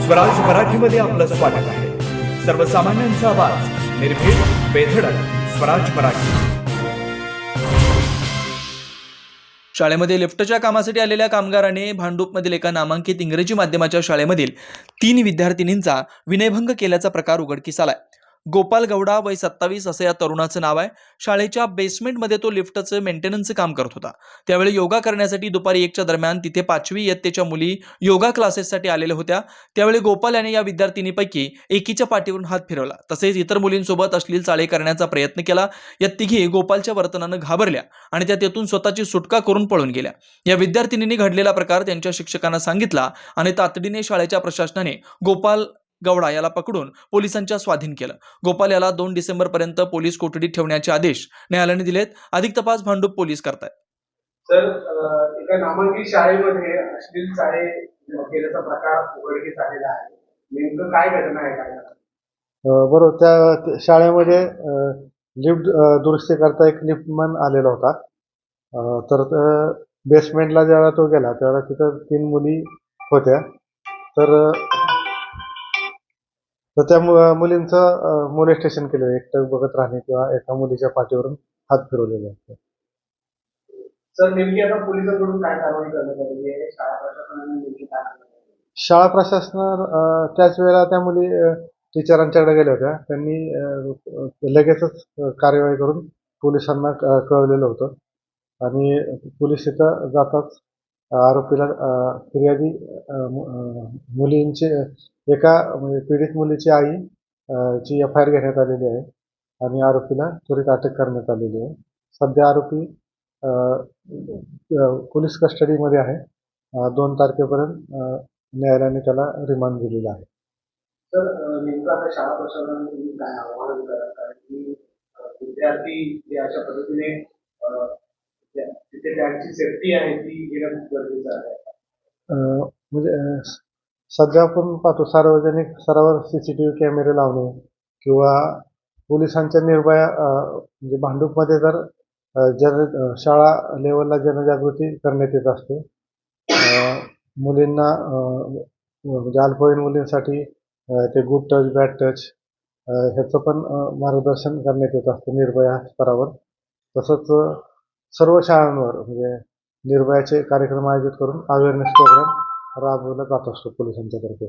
स्वराज मराठीमध्ये आपलं स्वागत आहे. सर्वसामान्यांचा आवाज, निर्भीड, बेधडक. स्वराज मराठी. शाळेमध्ये लिफ्टच्या कामासाठी आलेल्या कामगाराने भांडूपमधील एका नामांकित इंग्रजी माध्यमाच्या शाळेमधील 3 विद्यार्थिनींचा विनयभंग केल्याचा प्रकार उघडकीस आलाय. गोपाल गौडा वय 27 असे या तरुणाचं नाव आहे. शाळेच्या बेसमेंटमध्ये तो लिफ्टचं मेंटेनन्सचं काम करत होता. त्यावेळी योगा करण्यासाठी दुपारी 1च्या दरम्यान तिथे 5वी इयत्तेच्या मुली योगा क्लासेससाठी आलेल्या होत्या. त्यावेळी गोपाल याने या विद्यार्थिनीपैकी एकीच्या पाठीवरून हात फिरवला, तसेच इतर मुलींसोबत अश्लील चाळे करण्याचा प्रयत्न केला. या तिघी गोपालच्या वर्तनानं घाबरल्या आणि त्या तेथून स्वतःची सुटका करून पळून गेल्या. या विद्यार्थिनींनी घडलेला प्रकार त्यांच्या शिक्षकांना सांगितला आणि तातडीने शाळेच्या प्रशासनाने गोपाल गौडा याला पकडून पोलिसांच्या स्वाधीन केलं. गोपाल याला 2 डिसेंबरपर्यंत पोलीस कोठडीत ठेवण्याचे आदेश न्यायालयाने दिलेत. अधिक तपास भांडूप पोलीस करतायत. सर, एका नामांकित शाळेमध्ये अश्लील चाळे केल्याचा प्रकार उघडकीस आलेला आहे. नेमकं काय घटना आहे, काय बरोबर. त्या शाळेमध्ये लिफ्ट दुरुस्ती करता एक लिफ्टमन आलेला होता. तर बेसमेंटला जेव्हा तो गेला तेव्हा तिथं 3 मुली होत्या. तर त्या मुलींचं मोलेस्टेशन केलं, एकटं बघत राहणे किंवा एका मुलीच्या पाठीवरून हात फिरवलेले होते. सर, नेमकी आता पोलिसांकडून काय कारवाई करण्यात आलेली आहे? शाळा प्रशासनाने नेमकी काय केलं? शाळा प्रशासन त्याच वेळेला त्या मुली टीचरांच्याकडे गेल्या होत्या. त्यांनी लगेचच कार्यवाही करून पोलिसांना कळवलेलं होतं आणि पोलीस इथं जाताच आरोपीला फिर्यादी मुलींची एका म्हणजे पीडित मुलीची आई ची FIR घेण्यात आलेली आहे आणि आरोपीला त्वरित अटक करण्यात आलेली आहे. सध्या आरोपी पोलीस कस्टडीमध्ये आहे. 2 तारखेपर्यंत न्यायालयाने त्याला रिमांड दिलेला आहे. सर, नेमकं आता शाळा प्रशासनाने तुम्ही काय आवाहन करा, कारण की विद्यार्थी जे अशा पद्धतीने तिथे त्यांची सेफ्टी आहे ती घेणं खूप गरजेचं आहे. म्हणजे सध्या आपण पाहतो सार्वजनिक स्तरावर CCTV कॅमेरे लावणे किंवा पोलिसांच्या निर्भया म्हणजे भांडूपमध्ये जर शाळा लेवलला जनजागृती करण्यात येत असते. मुलींना म्हणजे अल्पवयीन मुलींसाठी ते गुड टच, बॅड टच ह्याचं पण मार्गदर्शन करण्यात येत असतं निर्भया स्तरावर. तसंच सर्व शाळांवर म्हणजे निर्भयाचे कार्यक्रम आयोजित करून अवेअरनेस प्रोग्राम राबवला जात असतो पोलिसांच्या तर्फे.